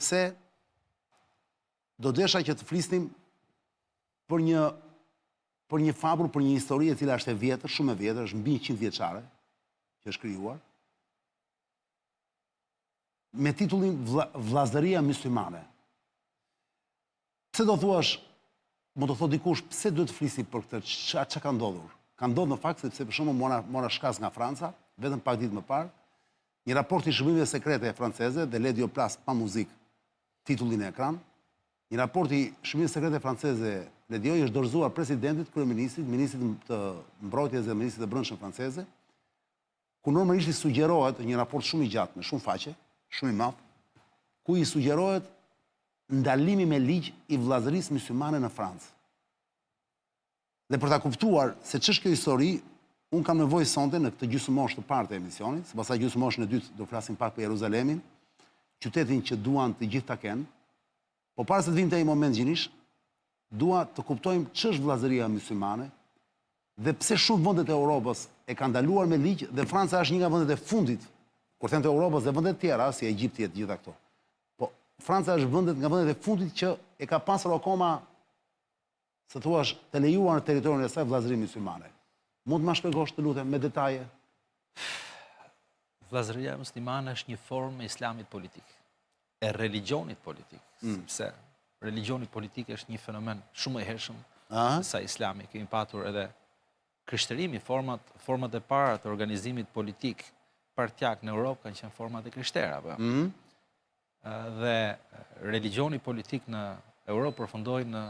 Se do desha që të flisnim për një fabul, për një histori e cila është e vjetër, shumë e vjetër, është mbi 100 vjeçare, që është krijuar, me titullin Vllazëria myslimane. Pse do thuash, më do thot dikush, pse duhet të flisim për këtë, ç'a ka ndodhur? Ka ndodhur në fakt sepse për shembull mora shkas nga Franca, vetëm pak ditë më parë, një raport i shërbimeve sekrete franceze dhe le Dioplas pa muzikë titullin e ekran. Një raport i shërbimeve sekrete franceze le Dio është dorëzuar presidentit, kryeministrit, ministrit të mbrojtjes dhe ministrit të brendshëm franceze, ku normalisht i sugjerohet një raport shumë i gjatë, me shumë faqe, shumë i madh, ku i sugjerohet ndalimi me ligj i vllazërisë myslimane në Francë. Dhe për ta kuptuar se ç'është kjo histori, unë kam nevojë sonte në këtë gjysmëmoshë të parë të emisionit, sipas asaj gjysmëmoshën e dytë do flasim pak për Jeruzalemin, qytetin që duan të gjithë ta kenë. Po para se të vinte ai moment gjinisht, dua të kuptojmë ç'është vllazëria myslimane dhe pse shumë vendet e Europës e kanë ndaluar me ligj dhe Franca është një nga vendet e fundit, kur them të Europës dhe vendet tjera, si Egjipti e të gjitha këto. Po Franca është nga vendet e fundit që e ka pasur akoma, se thuash, të lejuar në territorin e saj vllazërinë myslimane. Mund të ma shpjegosh të lutem me detaje? Vllazëria muslimane është një formë e islamit politik, e religionit politik, sepse religioni politik është një fenomen shumë i hershëm sa islami. Kemi patur edhe krishtërimi, format e para të organizimit politik partjak në Europë kanë qenë format e krishterave. Dhe religioni politik në Europë përfundoi në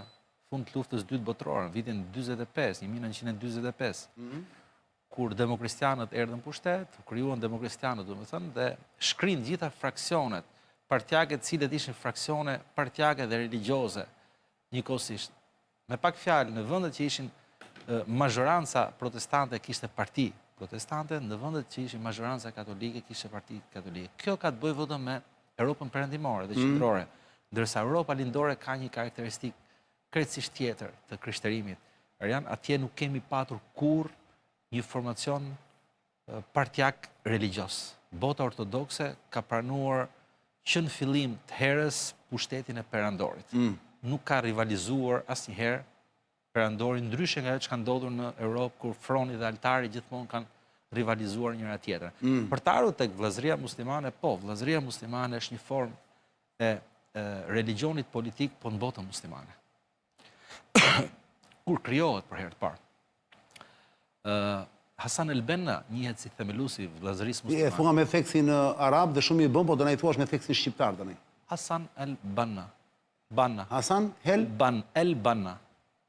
fund të luftës dytë botërore, në vitin 1945, kur demokristianët erdhën pushtet, krijuan demokristianët, domethënë, dhe shkrin gjitha fraksionet partjake, të cilët ishin fraksione partjake dhe religioze njëkohësisht. Me pak fjalë, në vendet që ishin mazhoranca protestante kishte parti protestante, në vendet që ishin mazhoranca katolike kishte parti katolike. Kjo ka të bëjë vetëm me Europën perëndimore dhe qendrore, ndërsa Europa lindore ka një karakteristikë krejtësisht tjetër të krishterimit. Atje nuk kemi patur kur një formacion partjak religios. Bota ortodokse ka pranuar që në fillim të herës pushtetin e perandorit. Nuk ka rivalizuar asnjëherë perandorin, ndryshe nga që ka ndodhur në Europë, kur froni dhe altari gjithmonë kanë rivalizuar njëra tjetër. Për të ardhur tek vllazëria muslimane, po, vllazëria muslimane është një formë e religionit politik, po në botën muslimane. Kur krijohet për herë të parë, Hasan el-Banna njihet si themeluesi i vllazërisë muslimane. E thua me theksin arab dhe shumë i bën, po do na i thuash me theksin shqiptar tani. Hasan el-Banna. Hasan el-Banna.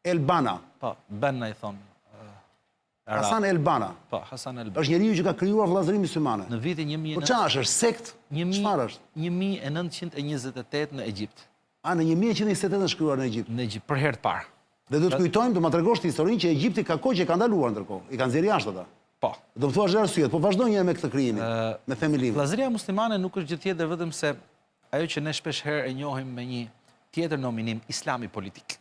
El-Banna. Po, Banna i thon. Hasan el-Banna. Po, Hasan el-Banna. Është njeriu që ka krijuar vllazërinë myslimane. Në vitin 1900. Po çfarë është? Sekt? Çfarë është? 1928 në Egjipt. Në 1928 është krijuar në Egjipt. Në Egjipt për herë të parë. Dhe do të kujtojmë, do ma tregosh të historinë që Egjipti ka kohë që ka ndaluar ndërkohë. I kanë nxjerrë jashtë ata. Po. Do të thuash arsyet, po vazhdo një me këtë krijimin, me themelimin. Vllazëria muslimane nuk është gjë tjetër vetëm se ajo që ne shpesh herë e njohim me një tjetër nominim, islami politik.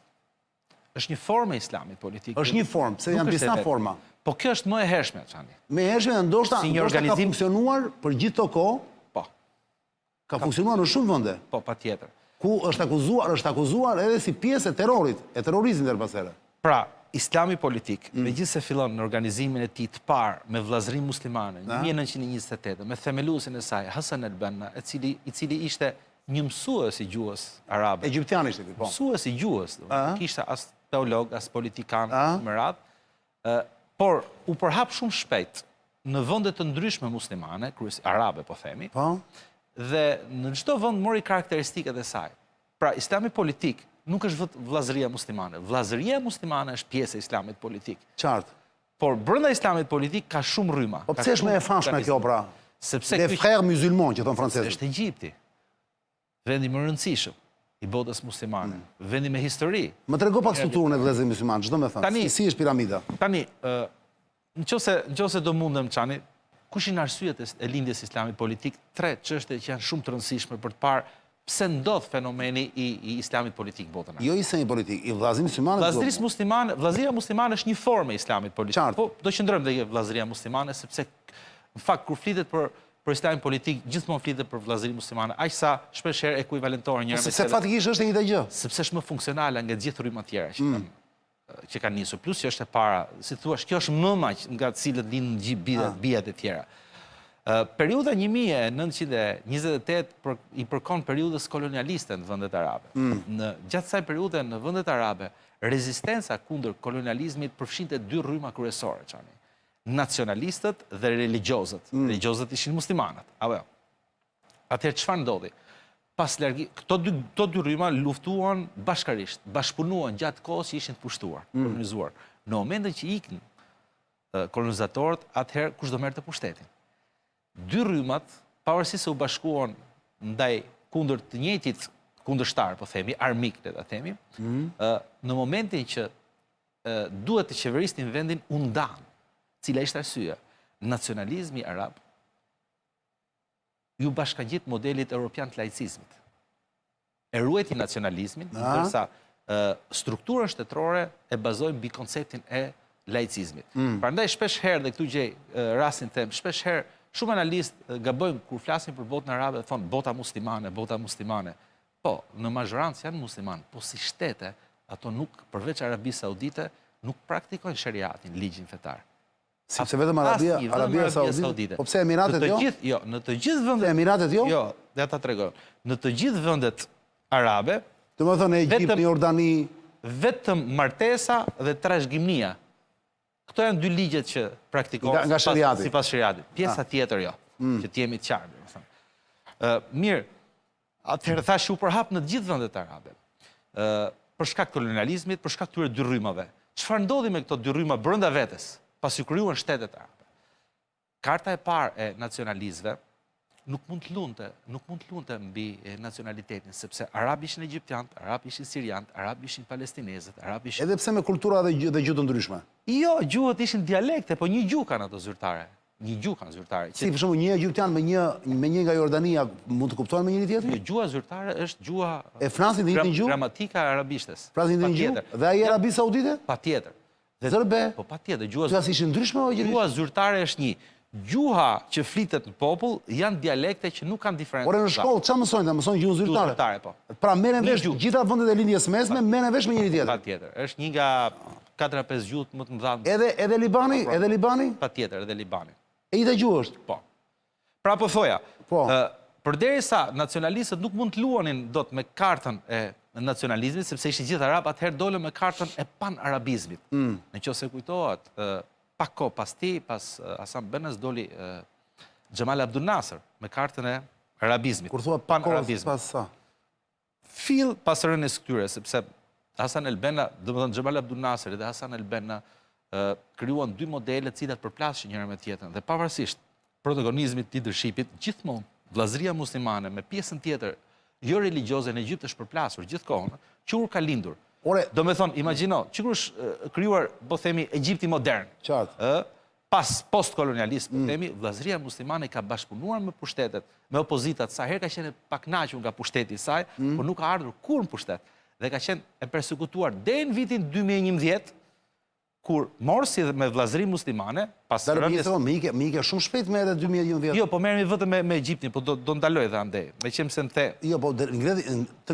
Është një formë e islamit politik. Është një formë, se janë disa forma. Po kjo është më e hershme, çani. Më e hershme ndoshta ka funksionuar për gjithë këto kohë. Po. Ka funksionuar në shumë vende. Po, patjetër. Ku është akuzuar edhe si pjesë e terrorit, e terrorizmit derpasere. Pra, islami politik, megjithëse fillon në organizimin e tij të parë me vllazërinë muslimane në 1928, me themeluesin e saj Hasan el-Banna, i cili ishte një mësues i gjuhës arabe. Egjiptian ishte ky, po. Mësues i gjuhës, kishte as teolog, as politikan me radhë, por u përhap shumë shpejt në vende të ndryshme muslimane, kryesisht arabe po themi. Po. Dhe në çdo vend mori karakteristikat e saj. Pra, islami politik nuk është vetë vllazëria muslimane. Vllazëria muslimane është pjesë e islamit politik. Qartë. Por brenda islamit politik ka shumë rryma. Po pse është më e famshme kjo pra? Sepse les frères musulmans që thon francezët. Është Egjipti. Vendi më rëndësishëm i botës muslimane. Vendi me histori. Më trego pak strukturën e vëllezërisë muslimane, çdo më thënë. Si është piramida? Tani, nëse do mundem çani, kush janë arsyet e lindjes islamit politik? 3 çështje që janë shumë të rëndësishme për të parë pse ndodh fenomeni i islamit politik botën. Jo islami politik, i vllazërisë muslimane. Vllazëria muslimane është një formë e islamit politik. Po do qëndrojmë te vllazëria muslimane sepse në fakt kur flitet për për islamin politik gjithmonë flitet për vllazërinë muslimane, aq sa shpesh herë ekuivalentore njëra me Se fatikisht është e njëjta gjë. sepse është më funksionale nga gjithë rrymat tjera që kanë nisur. Plus që është e para, si thua, kjo është mëma nga të cilët lindën bijat e tjera. Periudha 1928 i përkon periudhës kolonialiste në vendet arabe. Gjatë kësaj periudhe në vendet arabe, rezistenca kundër kolonializmit përfshinte dy rryma kryesore, çani. Nacionalistët dhe religiozët. Religiozët ishin muslimanët. Apo jo. Atëherë çfarë ndodhi? Pas këto dy rryma luftuan bashkarisht, bashkëpunuan gjatë kohës që ishin të pushtuar, kolonizuar. Në momentin që ikën kolonizatorët, atëherë kush do merrte pushtetin? Dy rrymat, pavarësisht se u bashkuan ndaj kundër të njëjtit kundërshtar, po themi, armik, le ta themi, në momentin që duhet të qeverisnin vendin u ndan, cila ishte arsyeja, nacionalizmi arab ju bashkangjit modelit europian të laicizmit. E ruajti nacionalizmin, ndërsa strukturën shtetërore e bazojnë mbi konceptin e laicizmit. Prandaj shpesh herë, dhe këtu gjej rastin them, shpesh herë shumë analistë gabojnë kur flasin për botën arabe, thonë bota muslimane, bota muslimane. Po, në mazhorancë janë muslimanë, po si shtete, ato nuk, përveç Arabisë Saudite, nuk praktikojnë shariatin, ligjin fetar. Sepse vetëm Arabia Saudite. Po pse Emiratet jo? Jo, në të gjithë vendet. Emiratet jo? Jo, dhe ata tregojnë. Në të gjithë vendet arabe, domethënë Egjipt, Jordani, vetëm martesa dhe trashëgimnia. Këto janë dy ligjet që praktikohen nga shariati. Sipas shariatit. Pjesa tjetër jo, që të jemi të qartë, domethënë. Mirë, atëherë thash u përhap në të gjithë vendet arabe. Për shkak të kolonializmit, për shkak të këtyre dy rrymave. Çfarë ndodhi me këto dy rryma brenda vetes? Pasi krijuan shtetet arabe. Karta e parë e nacionalistëve nuk mund të lunte mbi nacionalitetin, sepse arabë ishin egjiptianët, arabë ishin sirianët, arabë ishin palestinezët, arabë ishin... Edhe pse me kultura dhe gjuhë të ndryshme. Jo, gjuhët ishin dialekte, po një gjuhë kanë ato zyrtare. Një gjuhë kanë zyrtare. Si për shembull një egjiptian me një nga Jordania mund të kuptojnë me njëri tjetrin? Gjuha zyrtare është gjuha... E flasin dhe njëjtin gjuhë? Gramatika e arabishtes. Flasin dhe njëjtin gjuhë? Dhe ai Arabi Saudite? Patjetër. Zërbe? Po patjetër, gjuha ishin ndryshme o gjëri? Gjuha zyrtare është një. Gjuha që flitet në popull janë dialekte që nuk kanë diferencë. Ore në shkollë çfarë mësojnë? Mësojnë gjuhën zyrtare? Gjuhën zyrtare, po. Pra merren vesh gjitha vendet e lindjes mesme, merren vesh me njëri tjetrin. Patjetër. Është një nga 4-5 gjuhët më të mëdha. Edhe Libani? Edhe Libani? Patjetër, edhe Libani. E njëjta gjuhë është? Po. Pra po thoja, po. Përderisa nacionalistët nuk mund të luanin dot me kartën e nacionalizmit, sepse ishin gjithë arab, atëherë dolën me kartën e pan-arabizmit. Nëse kujtohet, pak kohë pas tij, pas Hasan Benës doli Xhemal Abdul Nasr me kartën e arabizmit. Kur thua pan-arabizm, pas sa? Fill pas rënies këtyre, sepse Hasan el-Benna, domethënë Xhemal Abdul Nasr dhe Hasan el-Benna krijuan dy modele të cilat përplashin njëra me tjetrën dhe pavarësisht protagonizmit, leadershipit, gjithmonë vllazëria muslimane me pjesën tjetër jo religjioze në Egjipt është përplasur gjithkohën, qur ka lindur. Do me thonë, imagjino, qëkur është krijuar, po themi, Egjipti modern. Pas post-kolonialist, po themi, vllazëria muslimane ka bashkëpunuar me pushtetet, me opozitat, sa herë ka qenë paknaqur nga pushteti i saj, por nuk ka ardhur kur në pushtet. Dhe ka qenë e persekutuar deri në vitin 2011, kur morsi me vllazëri muslimane, pas rënies... Me ike shumë shpejt me edhe 2011. Jo, po merremi vetëm me Egjiptin, po do ndaloj dhe andej. Me qemë se në the... Jo, po të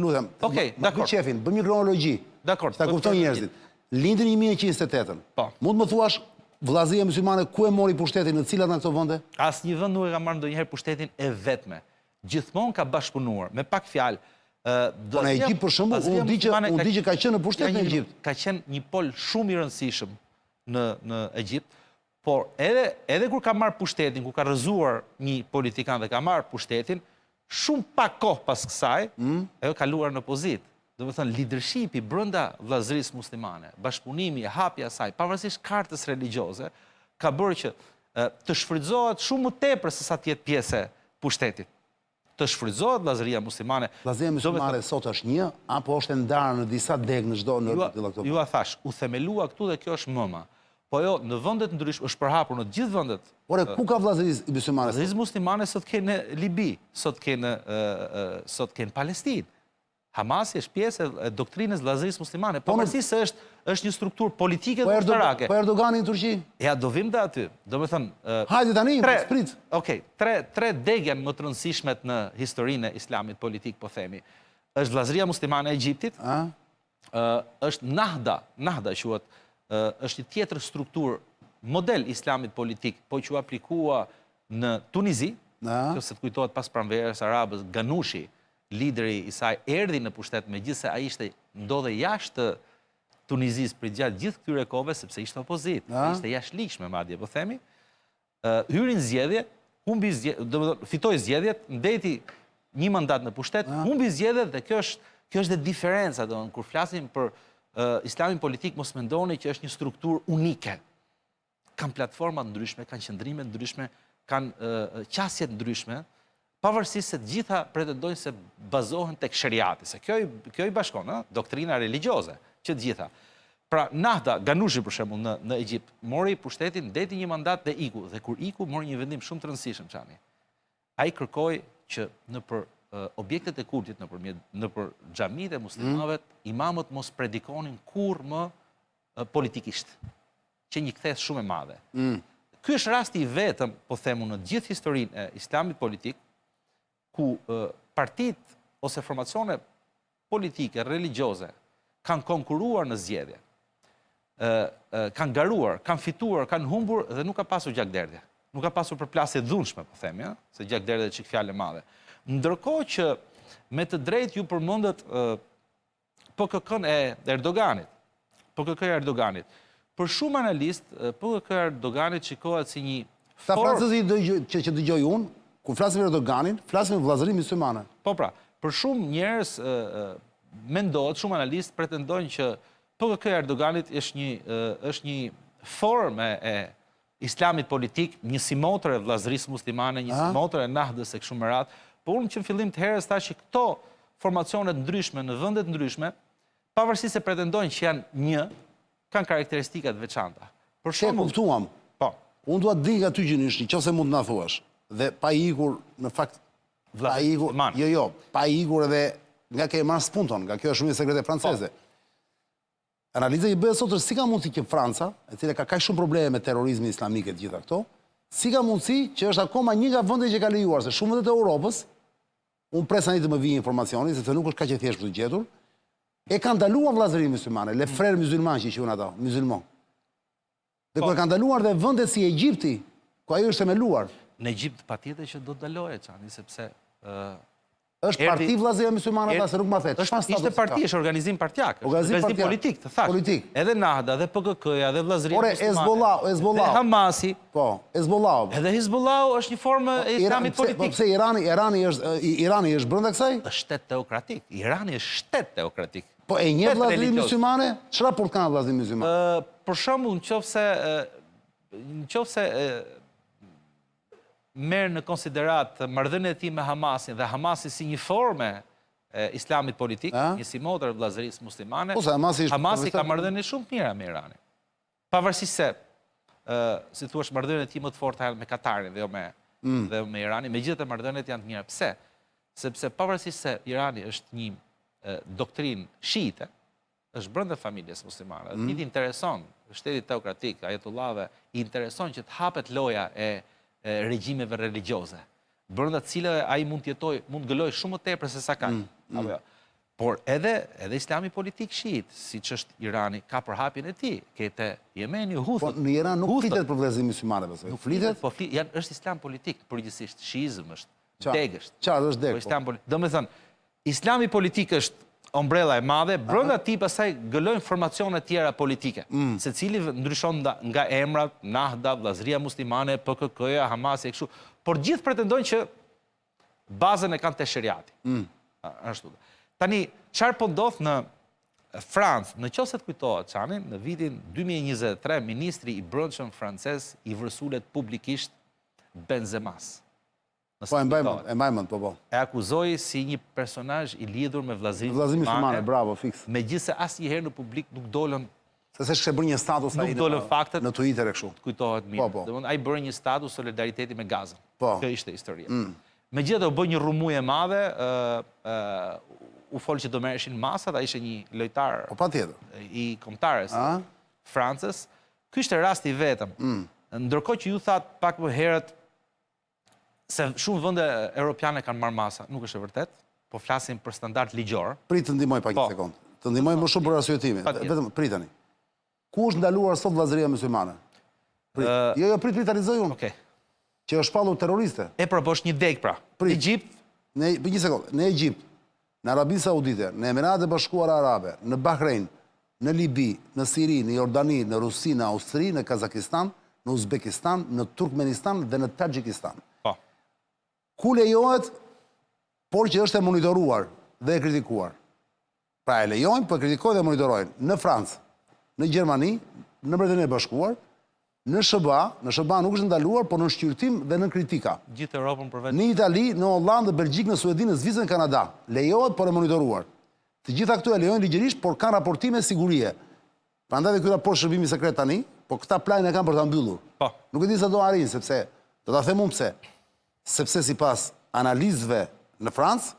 lutem, më qefin, bëm një kronologji. Dakor. Ta kupton njerëzit. Lindën 1128. Po. Mund më thuash vllazëria muslimane ku e mori pushtetin, në cilat nga këto vende? Asnjë vend nuk e ka marrë ndonjëherë pushtetin e vetme. Gjithmonë ka bashkëpunuar, me pak fjalë. Në Egjipt, për shembull, unë di që ka qenë në pushtet në Egjipt. Ka qenë një pol shumë i rëndësishëm në Egjipt, por edhe kur ka marrë pushtetin, kur ka rrëzuar një politikan dhe ka marrë pushtetin, shumë pak kohë pas kësaj, e kaluar në opozitë. Do të thënë, leadershipi brenda vllazërisë muslimane, bashkëpunimi, hapja e saj, pavarësisht kartës religjioze, ka bërë që të shfrytëzohet shumë më tepër se sa të jetë pjesë e pushtetit. Të shfrytëzohet vllazëria muslimane. Vllazëria muslimane sot është një, apo është e ndarë në disa degë në çdo në këto? Ju a thash, u themelua këtu dhe kjo është mëma. Po jo, në vendet ndryshme është përhapur në të gjithë vendet. Ore, ku ka vllazërisë muslimane? Vllazërisë muslimane sot kanë në Libi, sot kanë Palestinë. Hamasi është pjesë e doktrinës vllazërisë muslimane, pavarësisht se është një strukturë politike dhe ushtarake. Po Erdogani në Turqi? Ja, do vim dhe aty. Do me thënë... Hajde tani, sprit. Okej, tre degjen më të rëndësishmet në historinë e islamit politik, po themi. Është vllazëria muslimane e Egjiptit, është Nahda quhet, është një tjetër strukturë, model islamit politik, po që aplikua në Tunizi, që se të kujtohet pas pranverës arabës, Ganushi, lideri i saj, erdhi në pushtet megjithëse ai ndodhe jashtë Tunizis për gjatë gjithë këtyre kohëve, sepse ishte opozit, ishte jashtëligjshme madje, po themi, hyrin zgjedhje, fitoi zgjedhjet, ndeti një mandat në pushtet, humbi zgjedhjet dhe kjo është dhe diferenca, kur flasim për islamin politik, mos mendoni që është një strukturë unike. Kanë platforma ndryshme, kanë qëndrime ndryshme, kanë qasjet ndryshme, pavarësisht se të gjitha pretendojnë se bazohen tek shariati, se kjo i bashkon, doktrina religioze, që të gjitha. Pra, Nahda, Ganushi për shembull në Egjipt, mori pushtetin, deti një mandat dhe iku, dhe kur iku mori një vendim shumë të rëndësishëm çani. Ai kërkoi që nëpër objektet e kultit, nëpër xhamitë e muslimanëve, imamët mos predikonin kurrë më politikisht, që një kthes shumë e madhe. Ky është rasti i vetëm, po themu, në gjithë historinë e islamit politik, ku partit ose formacione politike, religioze, kanë konkuruar në zgjedhje, kanë garuar, kanë fituar, kanë humbur dhe nuk ka pasur gjakderdhje. Nuk ka pasur përplasje dhunshme, po themi, se gjakderdhje çik fjalë madhe. Ndërkohë që me të drejtë ju përmendët PKK-n e Erdoganit. PKK e Erdoganit. Për shumë analistë, PKK e Erdoganit shikohet si një Ta francezi që dëgjoj unë, kur flasim për Erdoganin, flasim për vllazërinë myslimane. Po pra, për shumë njerëz mendohet, shumë analistë pretendojnë që PKK e Erdoganit është një formë e islamit politik, një simotër e vllazërisë muslimane, një simotër e Nahdës e kështu me radhë, por unë që në fillim të herës thash që këto formacione ndryshme në vende të ndryshme, pavarësisht se pretendojnë që janë një, kanë karakteristika të veçanta. Për shembull, kuptuam. Po. Unë dua të di nga ty gjinish, nëse mund të na thuash. Dhe pa ikur, në fakt, pa ikur edhe nga ke marrë spunton, nga kjo është shumë sekrete franceze. Analiza i bëhet sot si ka mundësi që Franca, e cila ka kaq shumë probleme me terrorizmin islamik e gjitha këto, si ka mundësi që është akoma një nga vendet që ka lejuar, se shumë vendet e Europës, unë pres tani të më vijë informacioni, sepse nuk është kaq e thjeshtë për të gjetur, e kanë ndaluar vllazërinë myslimane, le frères musulman që quhen ata, musulman. Dhe kur kanë ndaluar dhe vendet si Egjipti, ku ajo është themeluar. Në Egjipt patjetër që do të dalohet çani, sepse është parti vllazëria myslimane ata, se nuk ma thet. Ishte parti, është organizim partijak, organizim politik, të thash. Politik. Edhe Nahda, edhe PKK-ja, edhe vllazëria myslimane. Hezbollah. Edhe Hamasi. Po, Hezbollah. Edhe Hezbollah është një formë e islamit politik. Po pse Irani është brenda kësaj? Është shtet teokratik. Irani është shtet teokratik. Po e njeh vllazërinë myslimane? Çfarë raport kanë vllazërinë myslimane? Për shembull, nëse merë në konsiderat marrëdhënien e tij me Hamasin dhe Hamasi si një formë e islamit politik, një si motër e vllazërisë muslimane, Hamasi ka marrëdhënie shumë të mira me Iranin. Pavarësisht se, si thua, marrëdhëniet e tij më të forta janë me Katarin dhe me Iranin, megjithatë marrëdhëniet janë të mira. Pse? Sepse pavarësisht se Irani është një doktrinë shiite, është brenda familjes muslimane. Dhe i intereson, shtetit teokratik, ajetullave, i intereson që të hapet loja e regjimeve religjioze, brenda të cilave ai mund të jetojë, mund të gëlojë shumë më tepër se sa ka. Por edhe islami politik shiit, siç është Irani, ka përhapjen e tij, ke Jemeni, Huthët. Po në Iran nuk flitet për vllazërinë myslimane pastaj. Nuk flitet, po është islam politik, përgjithsisht shiizëm është, deg është. Qartë është deg. Domethënë, islami politik është ombrella e madhe, brenda tij pastaj gëlojnë formacione tjera politike, secili ndryshon nga emrat, Nahda, vllazëria muslimane, PKK-ja, Hamasi e kështu, por gjithë pretendojnë që bazën e kanë te shariati. Ashtu. Tani, çfarë po ndodh në Francë, nëse të kujtohet çani, në vitin 2023 ministri i brendshëm francez i vërsulet publikisht Benzemas. Po, e mbajmën, po. E akuzoi si një personazh i lidhur me vllazërinë myslimane, bravo, fiks. Megjithëse asnjëherë në publik nuk dolën. Se s'është bërë një status ai në Twitter e kështu. Kujtohet mirë. Domethënë ai bëri një status solidariteti me Gazën. Po. Kjo ishte historia. Megjithatë u bë një rrëmujë e madhe, u folë që do merreshin masat, ai ishte një lojtar Po patjetër. i kombëtares Francës. Ky ishte rasti i vetëm. Ndërkohë që ju thatë pak më herët se shumë vende europiane kanë marrë masa, nuk është e vërtet, po flasim për standard ligjor. Prit të ndihmoj pak një sekond. Të ndihmoj më shumë për arsye time. Vetëm pritani. Ku është ndaluar sot vllazëria myslimane? Jo, prit tani zoj unë. Okej. Që është shpallur terroriste. Po është një deg pra. Në Egjipt, Një sekond, në Egjipt, në Arabinë Saudite, në Emiratet e Bashkuara Arabe, në Bahrein, në Libi, në Siri, në Jordani, në Rusi, në Austri, në Kazakistan, në Uzbekistan, në Turkmenistan dhe në Taxhikistan. Po. Ku lejohet, por që është e monitoruar dhe e kritikuar. Pra e lejojnë, po e kritikojnë dhe e monitorojnë. Në Francë, në Gjermani, në Mbretërinë e Bashkuar, në SBA nuk është ndaluar, por në shqyrtim dhe në kritika. Gjithë Europën përveç. Në Itali, në Hollandë, në Belgjikë, në Suedi, në Zvicër, në Kanada. Lejohet, por e monitoruar. Të gjitha këtu e lejojnë ligjërisht, por kanë raportime sigurie. Prandaj dhe ky raport shërbimi sekret tani, po këta planin e kanë për ta mbyllur. Po. Nuk e di se do arrin, sepse do ta them unë pse. Sepse sipas analizëve në Francë,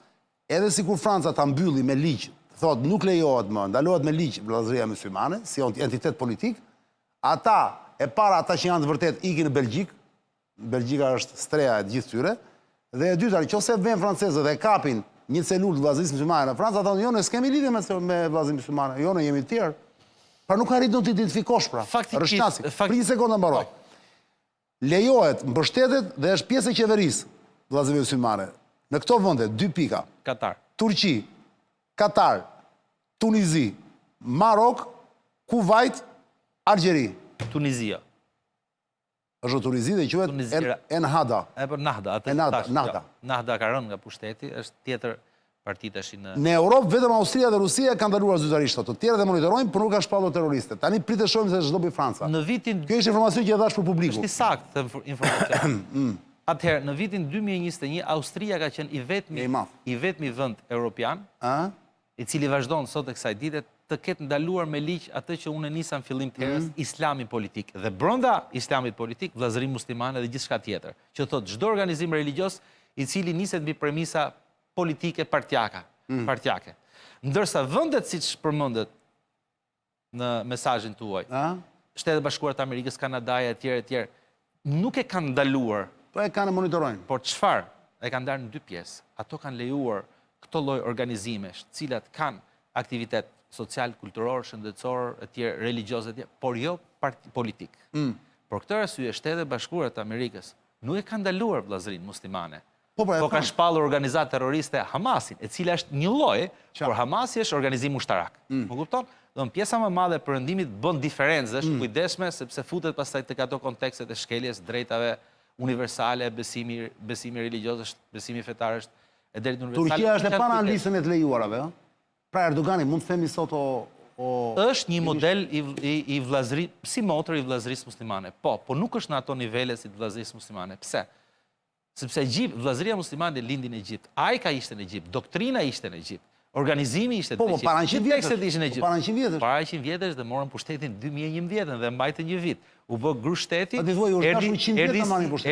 edhe sikur Franca ta mbylli me ligj, thotë nuk lejohet më, ndalohet me ligj vllazëria myslimane, si entitet politik, ata ata që janë të vërtet ikin në Belgjik, Belgjika është streja e gjithë tyre, dhe e dyta, nëse vjen francezët dhe kapin një celulë të vllazërisë myslimane në Francë, ata thonë jo, ne s'kemi lidhje me vllazërinë myslimane, jo, ne jemi të tjerë. Pra nuk arrit do të identifikosh pra. Rështasi. Për një sekondë mbaroj. Lejohet, mbështetet dhe është pjesë e qeverisë vllazëria myslimane. Në këto vende, 2 pika. Katar. Turqi, Katar, Tunizi, Marok, Kuvajt, Algjeri. Tunizia. Është Tunizi dhe quhet Ennahda. Për Nahda. Nahda ka rënë nga pushteti, është tjetër parti tash në... Në Europë, vetëm Austria dhe Rusia kanë ndaluar zyrtarisht të tjerë dhe monitorojnë, por nuk ka shpallur terroriste. Tani pritet shohim se ç'do bëj Franca. Në vitin... Kjo është informacion që e dhash për publikun. Është i saktë informacion. Atëherë, në vitin 2021, Austria ka qenë i vetmi vend europian, i cili vazhdon sot e kësaj dite të ketë ndaluar me ligj atë që unë nisa në fillim të herës, islami politik. Dhe brenda islamit politik, vllazëri muslimane dhe gjithçka tjetër. Që thotë çdo organizim religjioz i cili niset mbi premisa politike partjake. Ndërsa vendet siç përmendet në mesazhin tuaj, Shtetet Bashkuara të Amerikës, Kanadaja e tjerë, nuk e kanë ndaluar. Po e kanë monitorojnë. Por çfarë? E kanë ndarë në 2 pjesë. Ato kanë lejuar këto lloj organizimesh, të cilat kanë aktivitet social, kulturor, shëndetësor, e tjerë, religjioz e tjerë, por jo politik. Por këtë arsye, Shtetet Bashkuara të Amerikës nuk e kanë ndaluar vllazërinë muslimane. Po ka shpallur organizatë terroriste Hamasin, e cila është një lloj, por Hamasi është organizim ushtarak. Më kupton? Domthon pjesa më e madhe e perëndimit bën diferencë, është kujdesme sepse futet pastaj tek ato kontekstet e shkeljes drejtave universale, besimi religjios është, besimi fetar është e drejtë universale. Turqia është e para në listën e të lejuarave, ëh? Pra Erdogani mund të themi sot është një model i vllazërisë, si motor i vllazërisë muslimane. Po nuk është në ato nivele si të vllazërisë muslimane. Pse? Sepse vllazëria muslimane lindi në Egjipt. Ai ka ishte në Egjipt, doktrina ishte në Egjipt, organizimi ishte në Egjipt. Po, para 100 vjetësh. Ishte në Egjipt. Para 100 vjetësh. Para 100 vjetësh dhe morën pushtetin 2011 dhe mbajtën një vit. U bë grushteti.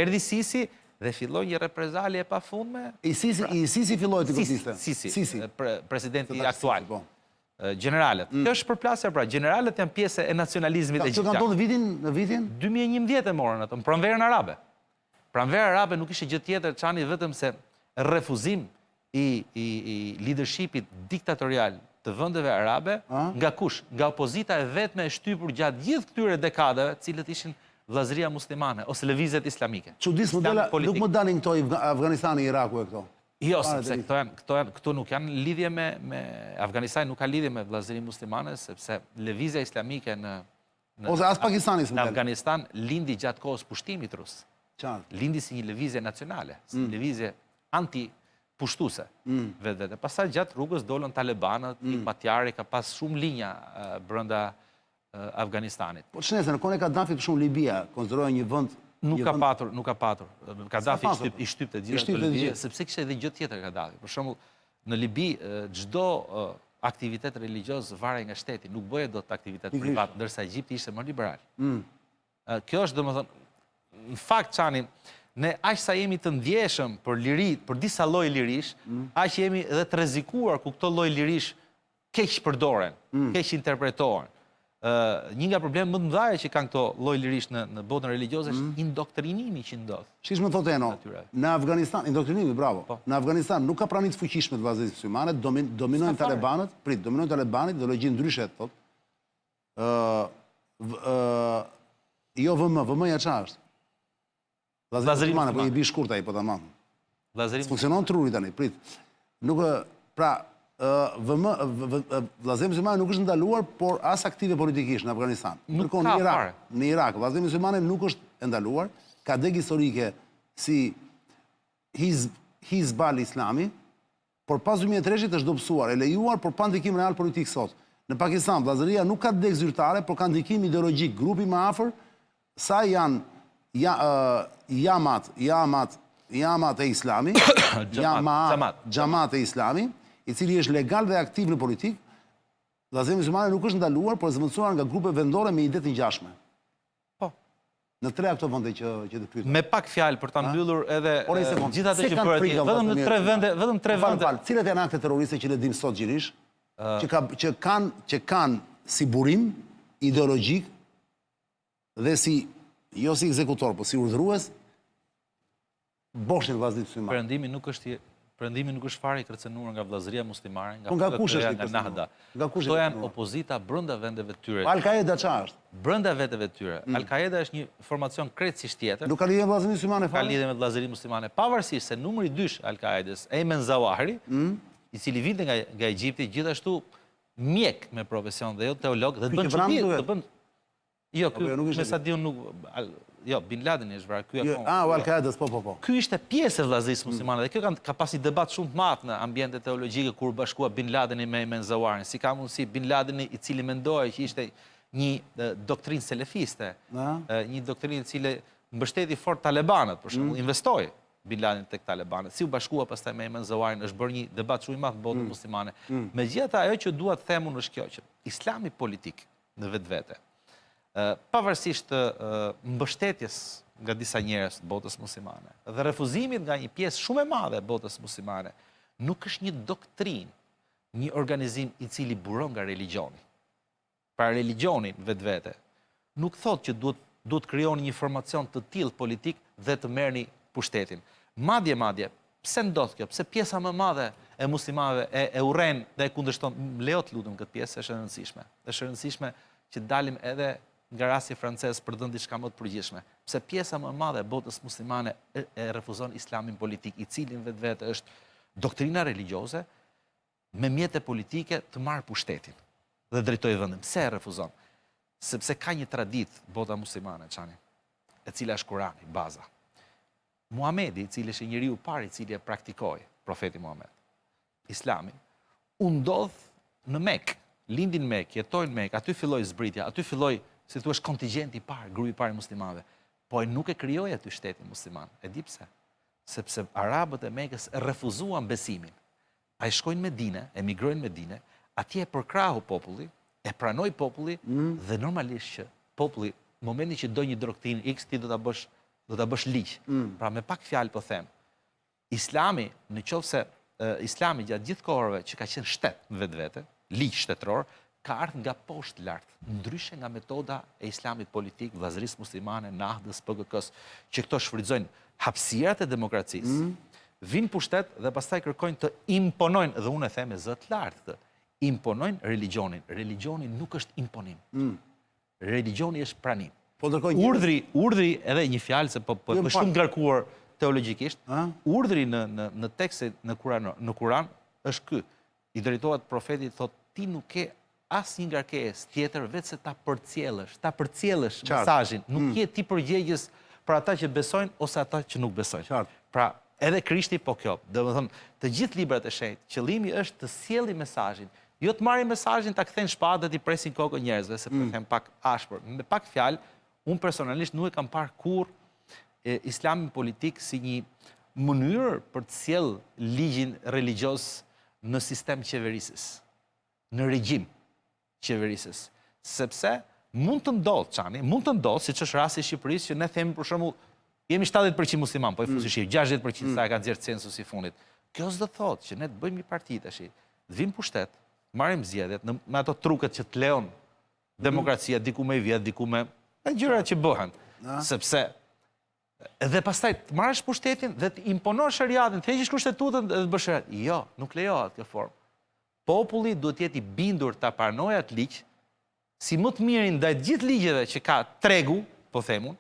Erdhi Sisi dhe filloi një reprezalje e pafundme. I Sisi filloi të godiste. Sisi, presidenti aktual. Generalet. Kjo është përplasja pra, generalet janë pjesë e nacionalizmit egjiptian. Që kanë ndodhur në vitin 2011 e morën ato, në pranverën arabe. Pranvera arabe nuk ishte gjë tjetër çani vetëm se refuzim i leadershipit diktatorial të vendeve arabe, nga kush? Nga opozita e vetme e shtypur gjatë gjithë këtyre dekadave, cilët ishin vllazëria muslimane ose lëvizjet islamike. Çudis modela nuk më dalin këto Afganistani, Iraku e këto. Jo, sepse këto nuk janë lidhje me Afganistani, nuk ka lidhje me vllazërinë muslimane, sepse lëvizja islamike në ose as Pakistani në Afganistan lindi gjatë kohës pushtimit rus. Lindi si një lëvizje nacionale, si një lëvizje anti-pushtuese. Vetë. Pastaj gjatë rrugës dolën talibanët, Batjari ka pas shumë linja brenda Afganistanit. Po ç'nese, në kohën e Kadafit për shumë Libia konsiderohej një vend nuk ka patur. Kadafi i shtypte gjithë në Libi, sepse kishte edhe gjë tjetër Kadafi. Për shembull, në Libi çdo aktivitet religjios varej nga shteti, nuk bëhej dot aktivitet privat, ndërsa Egjipti ishte më liberal. Kjo është domethënë në fakt çani ne aq sa jemi të ndjeshëm për liri, për disa lloj lirish, aq jemi edhe të rrezikuar ku këto lloj lirish keq përdoren, keq interpretohen. Një nga problemet më të mëdha që kanë këto lloj lirish në botën religioze është indoktrinimi që ndodh. Çish më thotë Eno, në Afganistan, indoktrinimi, bravo. Në Afganistan nuk ka prani të fuqishme të vllazërisë muslimane, dominojnë talibanët, dominojnë talibanët, ideologji ndryshe thotë. Jo VM-ja çfarë është? Vllazëri muslimane, po i bi shkurt ai, po tamam. Funksionon truri tani, prit. Nuk pra vllazëri muslimane nuk është ndaluar, por as aktive politikisht në Afganistan. Ndërkohë në Irak, vllazëri muslimane nuk është ndaluar, ka deg historike si Hizbal Islami, por pas 2003 është dobësuar, e lejuar, por pa ndikim real politik sot. Në Pakistan, vllazëria nuk ka deg zyrtare, por ka ndikim ideologjik. Grupi më afër sa janë Jamat e Islami, Xhamat e Islami, i cili është legal dhe aktiv në politik, vllazëria muslimane nuk është ndaluar, por është zëvendësuar nga grupe vendore me ide të ngjashme. Po. Në 3 këto vende që të pyetëm. Me pak fjalë për ta mbyllur edhe gjithë ato që bëhet atje, vetëm në 3 vende, vetëm 3 vende. Cilat janë akte terroriste që ne dimë sot gjinish, që kanë si burim ideologjik dhe si jo si ekzekutor, po si urdhërues boshin vllazërit musliman. Perëndimi nuk është fare i kërcenuar nga vllazëria muslimane, nga kush është nga Nahda. Këto janë opozita brenda vendeve të tyre. Al-Qaeda çfarë është? Brenda vendeve të tyre. Al-Qaeda është një formacion krejtësisht tjetër. Nuk ka lidhje me vllazërinë muslimane fare. Ka lidhje me vllazërinë muslimane, pavarësisht se numri 2 Al-Qaedas, Ayman Zawahiri, i cili vinte nga Egjipti, gjithashtu mjek me profesion dhe jo teolog, dhe bën çuditë, Jo, me sa diun nuk... Jo, Bin Laden është vrarë, ky akoma. Al-Qaedas, po. Ky ishte pjesë e vllazërisë muslimane, dhe kjo ka pasi debat shumë të madh në ambiente teologjike kur bashkua Bin Ladeni me Ayman Zawahirin. Si ka mundësi Bin Ladeni, i cili mendoi që ishte një doktrinë selefiste, një doktrinë e cili mbështeti fort talibanët, për shembull, investoi Bin Laden tek talibanët. Si u bashkua pastaj me Ayman Zawahirin, është bërë një debat shumë i madh në botën muslimane. Megjithatë, ajo që dua të them unë është kjo që Islami politik në vetvete, pavarësisht mbështetjes nga disa njerëz të botës muslimane dhe refuzimit nga një pjesë shumë e madhe e botës muslimane, nuk është një doktrinë, një organizim i cili buron nga religioni. Pra religioni në vetvete nuk thotë që duhet krijoni një formacion të tillë politik dhe të merrni pushtetin. Madje, pse ndodh kjo? Pse pjesa më e madhe e muslimanëve e urren dhe e kundërshton? Lejo të lutem këtë pjesë, është e rëndësishme. Është e rëndësishme që dalim edhe nga rasti francez për dhënë diçka më të përgjithshme. Pse pjesa më e madhe e botës muslimane e refuzon islamin politik, i cili në vetvete është doktrina religioze me mjete politike të marrë pushtetin dhe drejtojë vendin. Pse e refuzon? Sepse ka një traditë bota muslimane, çani, e cila është Kurani, baza. Muhamedi, i cili është njeriu i parë i cili e praktikoi, profeti Muhamet, Islamin, u ndodh në Mekë, lindi në Mekë, jetoi në Mekë, aty filloi zbritja, aty filloi, si thua, kontingjenti i parë, grupi i parë i muslimanëve. Po ai nuk e krijoi aty shtetin musliman. E di pse? Sepse arabët e Mekës refuzuan besimin. Ai shkojnë në Medinë, emigrojnë në Medinë, atje e përkrahu populli, e pranoi populli dhe normalisht që populli, në momentin që do një doktrinë X, ti do ta bësh ligj. Pra me pak fjalë po them, Islami, nëse Islami gjatë gjithë kohërave që ka qenë shtet në vetvete, ligj shtetëror, ka ardhur nga poshtë lart, ndryshe nga metoda e islamit politik, vllazërisë muslimane, Nahdës, PKK-s, që këto shfrytëzojnë hapësirat e demokracisë, vinë pushtet dhe pastaj kërkojnë të imponojnë, dhe unë e them me zë të lartë, imponojnë religionin. Religioni nuk është imponim. Religioni është pranim. Urdhri edhe një fjalë se po shumë ngarkuar teologjikisht, urdhri në tekste në Kur'an është ky. I drejtohet profetit, thotë, ti nuk ke asnjë ngarkesë tjetër vetë se ta përcjellësh mesazhin. Nuk je ti përgjegjës për ata që besojnë ose ata që nuk besojnë. Pra, edhe Krishti po kjo. Domethënë, të gjithë librat e shenjtë, qëllimi është të sjellë mesazhin, jo të marrin mesazhin ta kthejnë shpatë dhe t'i presin kokën njerëzve, se po them pak ashpër. Me pak fjalë, unë personalisht nuk e kam parë kurrë islamin politik si një mënyrë për të sjellë ligjin religjios në sistem qeverisës, në regjim qeverisës. Sepse mund të ndodhë, Çani, mund të ndodhë, siç është rasti i Shqipërisë, që ne themi për shembull, Jemi 70% musliman, po e fusi shqip, 60% sa e ka nxjerrë censusi i fundit. Kjo s'do thotë që ne të bëjmë një parti tash, të vim pushtet, marrim zgjedhjet me ato truket që të lejon demokracia diku me i vjet, diku me gjërat që bëhen. Sepse dhe pastaj të marrësh pushtetin dhe të imponosh shariatin, të heqësh kushtetutën dhe të bësh shariat. Jo, nuk lejohet kjo formë. Populli duhet të jetë i bindur ta pranojë atë ligj si më të mirin ndaj të gjithë ligjeve që ka tregu, po themun,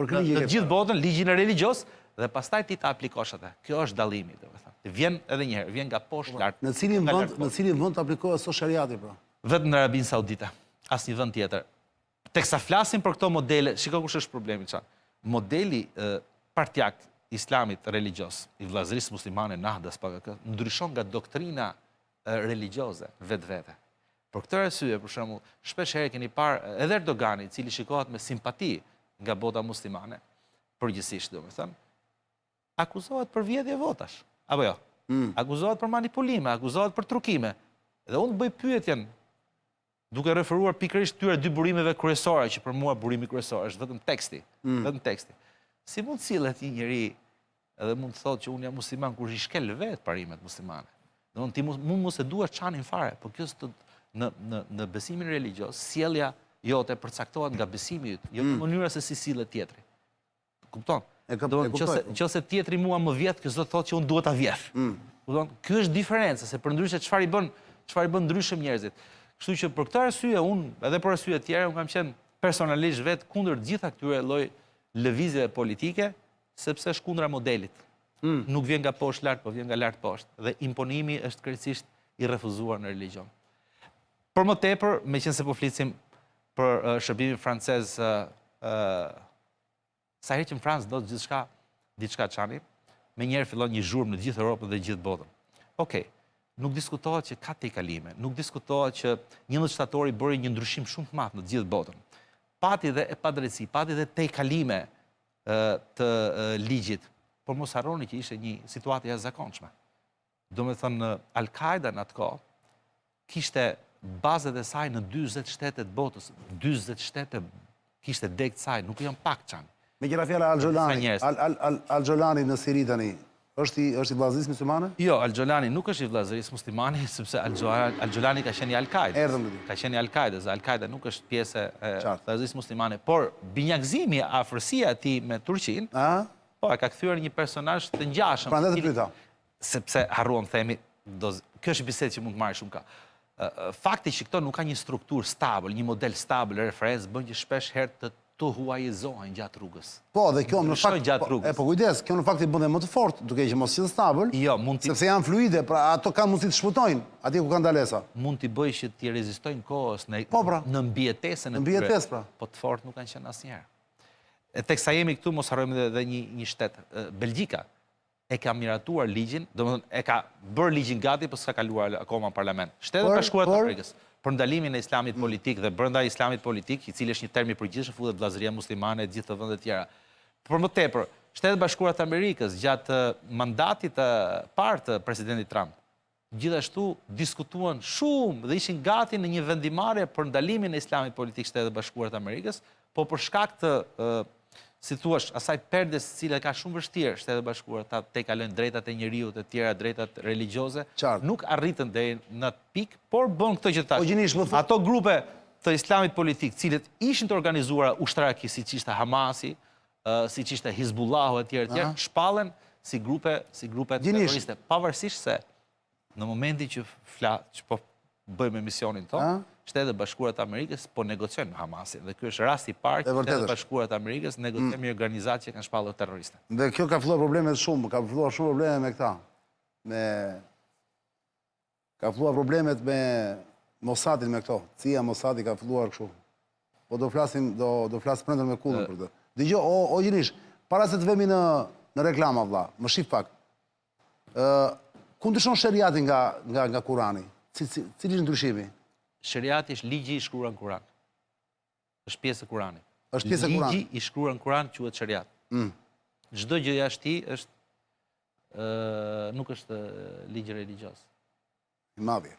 në të gjithë botën, ligjin e religjos, dhe pastaj ti ta aplikosh atë. Kjo është dallimi, domethënë. Vjen edhe një herë, vjen nga poshtë lart. Në cilin vend të aplikohet sot shariati, pra? Vetëm në Arabinë Saudite, asnjë vend tjetër. Teksa flasim për këto modele, shiko kush është problemi çan. Modeli partjak islamit religjos, i vllazërisë muslimane Nahdas PKK, ndryshon nga doktrina religjoze vetvete. Për këtë arsye, për shembull, shpesh herë keni parë edhe Erdogani, i cili shikohet me simpati nga bota muslimane, përgjithsisht domethënë, akuzohet për vjedhje votash, apo jo? Akuzohet për manipulime, akuzohet për trukime. Dhe unë bëj pyetjen duke referuar pikërisht këtyre dy burimeve kryesore, që për mua burimi kryesor është vetëm teksti. Si mund sillet një njeri edhe mund të thotë që unë jam musliman kur i shkel vetë parimet muslimane. Do ti mund mos e duash çanin fare, por kjo në besimin religjos, sjellja jote përcaktohet nga besimi yt, jo në mënyra se si sillet tjetri. Kupton? Nëse tjetri mua më vjedh, kjo s'do të thotë që unë duhet ta vjedh. Kupton? Ky është diferenca, se përndryshe çfarë i bën ndryshëm njerëzit. Kështu që për këtë arsye unë, edhe për arsye të tjera, unë kam qenë personalisht vetë kundër gjitha këtyre lloj lëvizjeve politike, sepse është kundra modelit. Nuk vjen nga poshtë lart, po vjen nga lart poshtë. Dhe imponimi është krejtësisht i refuzuar në religjon. Për më tepër, meqense po flisim për shërbimin francez, sa herë që në Francë do të diçka çani, menjëherë fillon një zhurmë në gjithë Europën dhe gjithë botën. Okej. Nuk diskutohet që ka tejkalime, nuk diskutohet që 11 shtatori bëri një ndryshim shumë të madh në gjithë botën. Pati dhe e padrejtësi, pati dhe tejkalime të ligjit, por mos harroni që ishte një situatë e jashtëzakonshme. Domethënë Al-Qaida në atë kohë kishte bazat e saj në 40 shtete të botës, 40 shtete kishte degë të saj, nuk janë pak çan. Me qira fjala Al-Xholani në Siri tani, është i vllazërisë muslimane? Jo, Al-Xholani nuk është i vllazërisë muslimane, sepse Al-Xholani ka qenë i Al-Qaidës. Ka qenë i Al-Qaidës, Al-Qaida nuk është pjesë e vllazërisë muslimane, por binjakëzimi, afërsia e tij me Turqinë, po e ka kthyer një personazh të ngjashëm. Prandaj të pyeta. Sepse harruam themi, kjo është bisedë që mund të marrë shumë ka. Fakti që këto nuk ka një strukturë stabil, një model stabil, referencë, bën që shpesh herë të huajizohen gjatë rrugës. Po, dhe kjo në fakt, po kujdes, kjo në fakt i bën dhe më të fortë, duke që mos qenë stabil, sepse janë fluide, pra ato kanë mundësi të shpëtojnë, atje ku kanë dalesa. Mund t'i bëj që t'i rezistojnë kohës në mbijetesën e tyre, po të fortë nuk kanë qenë asnjëherë. Teksa jemi këtu, mos harrojmë edhe një shtet. Belgjika e ka miratuar ligjin, domethënë e ka bërë ligjin gati, por s'ka kaluar akoma në parlament. Shtetet Bashkuara të Amerikës për ndalimin e islamit politik dhe brenda islamit politik, i cili është një term i përgjithshëm, futet vllazëria muslimane e gjithë të vendet tjera. Për më tepër, Shtetet Bashkuara të Amerikës gjatë mandatit të parë të presidentit Trump, gjithashtu diskutuan shumë dhe ishin gati në një vendimarrje për ndalimin e islamit politik Shtetet Bashkuara të Amerikës, po për shkak të si thuash, asaj perdes cila ka shumë vështirë Shtetet Bashkuara ta tejkalojnë drejtat e njeriut e tjera, drejtat religjioze, nuk arritën deri në atë pikë, por bën këtë që tash. Ato grupe të islamit politik, cilët ishin të organizuara ushtarakisht, siç ishte Hamasi, siç ishte Hizbullahu e tjerë, shpallen si grupe terroriste, pavarësisht se në momentin që po bëjmë emisionin tonë, Shtetet Bashkuara të Amerikës po negociojnë me Hamasin. Dhe ky është rasti i parë që Shtetet Bashkuara të Amerikës negociojnë me organizatë që kanë shpallur terroristë. Dhe kjo ka filluar probleme shumë, ka filluar shumë probleme me këta. Ka filluar problemet me Mossadin me këto. CIA Mossadi ka filluar kështu. Po do flasim prandër me kullën për këtë. Dgjoj, o Gjinish, para se të vemi në reklama vlla, më shif pak. Ku ndryshon shariati nga Kurani? Cili është ndryshimi? Shariati është ligji i shkruar në Kur'an. Është pjesë e Kur'anit. Është pjesë e Kur'anit. Ligji i shkruar në Kur'an quhet shariat. Çdo gjë jashtë tij nuk është ligj religjioz. I madh.